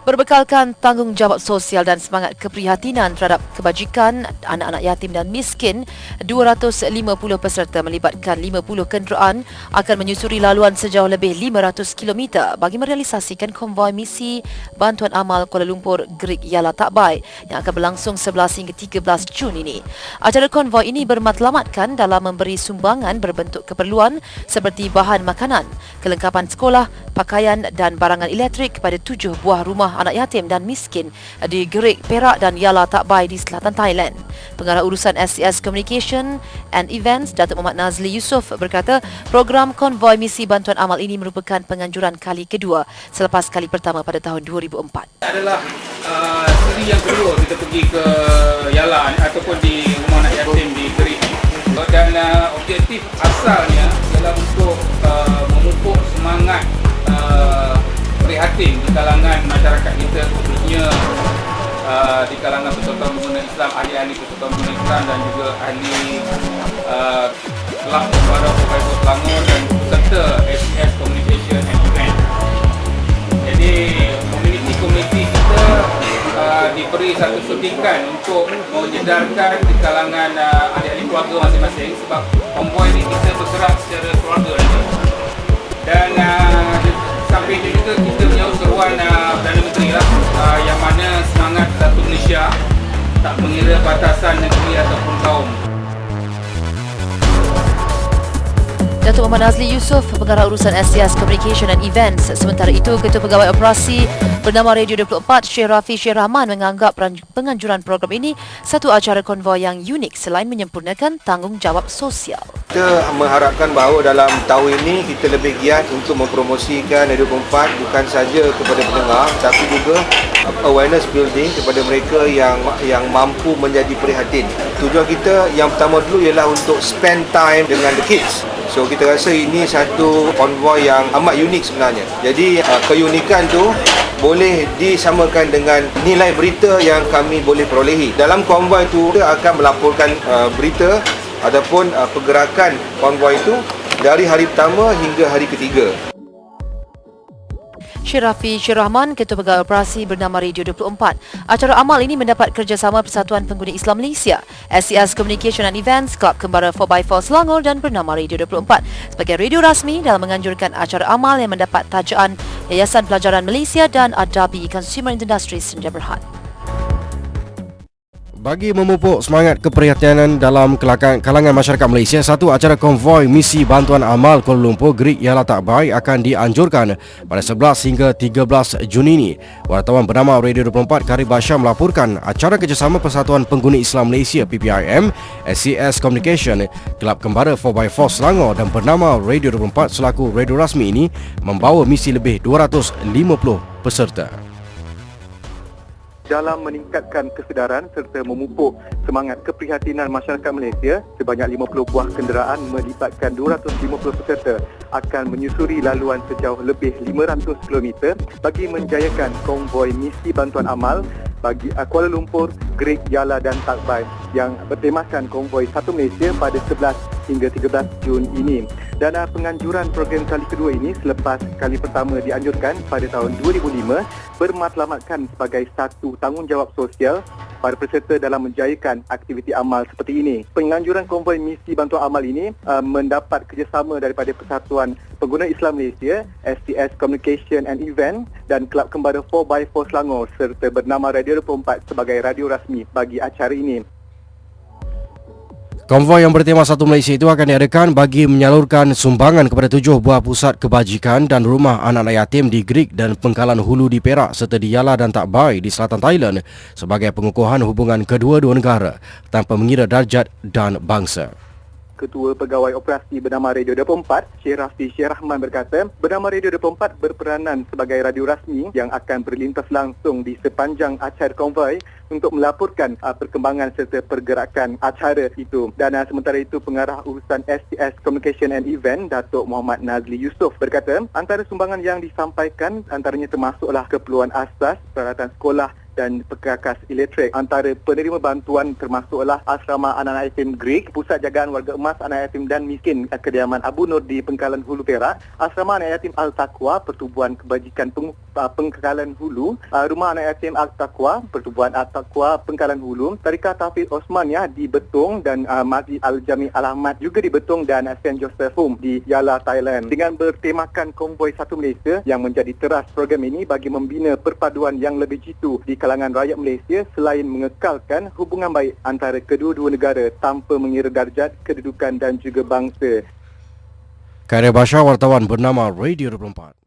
Berbekalkan tanggungjawab sosial dan semangat keprihatinan terhadap kebajikan anak-anak yatim dan miskin, 250 peserta melibatkan 50 kenderaan akan menyusuri laluan sejauh lebih 500 km bagi merealisasikan konvoi misi bantuan amal Kuala Lumpur Greek Yala Takbai yang akan berlangsung 11 hingga 13 Jun ini. Acara konvoi ini bermatlamatkan dalam memberi sumbangan berbentuk keperluan seperti bahan makanan, kelengkapan sekolah, pakaian dan barangan elektrik kepada 7 buah rumah anak yatim dan miskin di Greek, Perak dan Yala Takbai di selatan Thailand. Pengarah urusan SCS Communication and Events, Datuk Muhammad Nazli Yusof berkata, program konvoi misi bantuan amal ini merupakan penganjuran kali kedua selepas kali pertama pada tahun 2004. Adalah seri yang kedua kita pergi ke Yala ataupun di rumah anak yatim di Greek. Dan objektif asalnya ialah untuk memupuk semangat prihatin di kalangan masyarakat kita, khususnya di kalangan persatuan pengguna Islam, ahli-ahli persatuan pengguna Islam dan juga ahli kelab kepada Pegawai Selangor dan serta SCS Communication and Events. Jadi komuniti kita diberi satu suntikan untuk menyedarkan di kalangan ahli-ahli keluarga masing-masing, sebab konvoi ini kita bergerak secara keluarga ini. Dan sampai itu juga kita punya seruan Perdana Menteri lah, yang mana semangat satu Malaysia tak mengira batasan negeri ataupun kaum. Datuk Muhammad Nazli Yusof, pengarah urusan SCS Communication and Events. Sementara itu, Ketua Pegawai Operasi bernama Radio 24, Syekh Rafi Syekh Rahman menganggap penganjuran program ini satu acara konvoi yang unik selain menyempurnakan tanggungjawab sosial. Kita mengharapkan bahawa dalam tahun ini kita lebih giat untuk mempromosikan Radio 24 bukan saja kepada pendengar tapi juga awareness building kepada mereka yang mampu menjadi prihatin. Tujuan kita yang pertama dulu ialah untuk spend time dengan the kids. So kita rasa ini satu konvoi yang amat unik sebenarnya. Jadi keunikan tu boleh disamakan dengan nilai berita yang kami boleh perolehi. Dalam konvoi tu kita akan melaporkan berita ataupun pergerakan konvoi itu dari hari pertama hingga hari ketiga. Syekh Rafi Syekh Rahman, Ketua Pegawai Operasi bernama Radio 24. Acara amal ini mendapat kerjasama Persatuan Pengguna Islam Malaysia, SCS Communication and Events, Kelab Kembara 4x4 Selangor dan bernama Radio 24 sebagai radio rasmi dalam menganjurkan acara amal yang mendapat tajaan Yayasan Pelajaran Malaysia dan Adabi Consumer Industries Sdn Bhd. Bagi memupuk semangat keprihatinan dalam kalangan masyarakat Malaysia, satu acara konvoi misi bantuan amal Kuala Lumpur Greek Yala Takbai akan dianjurkan pada 11 hingga 13 Jun ini. Wartawan bernama Radio 24 Karib Bashar melaporkan acara kerjasama Persatuan Pengguna Islam Malaysia PPIM, SCS Communication, Kelab Kembara 4x4 Selangor dan bernama Radio 24 selaku radio rasmi ini membawa misi lebih 250 peserta. Dalam meningkatkan kesedaran serta memupuk semangat keprihatinan masyarakat Malaysia, sebanyak 50 buah kenderaan melibatkan 250 peserta akan menyusuri laluan sejauh lebih 500 km bagi menjayakan konvoi misi bantuan amal bagi Kuala Lumpur, Greek, Yala dan Takbai yang bertemakan konvoi Satu Malaysia pada 11 hingga 13 Jun ini. Dan penganjuran program kali kedua ini selepas kali pertama dianjurkan pada tahun 2005 bermatlamatkan sebagai satu tanggungjawab sosial para peserta dalam menjayakan aktiviti amal seperti ini. Penganjuran konvoi misi bantuan amal ini mendapat kerjasama daripada Persatuan Pengguna Islam Malaysia, SCS Communication and Event dan Kelab Kembara 4x4 Selangor serta bernama Radio 24 sebagai radio rasmi bagi acara ini. Konvoi yang bertema Satu Malaysia itu akan diadakan bagi menyalurkan sumbangan kepada 7 buah pusat kebajikan dan rumah anak-anak yatim di Greek dan Pengkalan Hulu di Perak serta di Yala dan Takbai di selatan Thailand sebagai pengukuhan hubungan kedua-dua negara tanpa mengira darjat dan bangsa. Ketua Pegawai Operasi bernama Radio 24, Syekh Rafi Syekh Rahman berkata, bernama Radio 24 berperanan sebagai radio rasmi yang akan berlintas langsung di sepanjang acara konvoi untuk melaporkan perkembangan serta pergerakan acara itu. Dan sementara itu, pengarah urusan SCS Communication and Event, Datuk Muhammad Nazli Yusof berkata, antara sumbangan yang disampaikan antaranya termasuklah keperluan asas, peralatan sekolah dan perkakas elektrik. Antara penerima bantuan termasuklah Asrama Anak-anak Yatim Greek, Pusat Jagaan Warga Emas Anak Yatim dan Miskin Kediaman Abu Nur di Pengkalan Hulu Perak, Asrama Anak Yatim Al-Taqwa, Pertubuhan Kebajikan Pengkalan Hulu, Rumah Anak Yatim At-Taqwa, Pertubuhan At-Taqwa Pengkalan Hulu, Tarikat Hafiz Osmaniah di Betong dan Masjid Al-Jami Al-Ahmad juga di Betong dan St. Joseph Home di Yala, Thailand. Dengan bertemakan Konvoi Satu Malaysia yang menjadi teras program ini bagi membina perpaduan yang lebih jitu di kalangan rakyat Malaysia selain mengekalkan hubungan baik antara kedua-dua negara tanpa mengira darjat, kedudukan dan juga bangsa. Karya Bashar wartawan bernama Radio 24.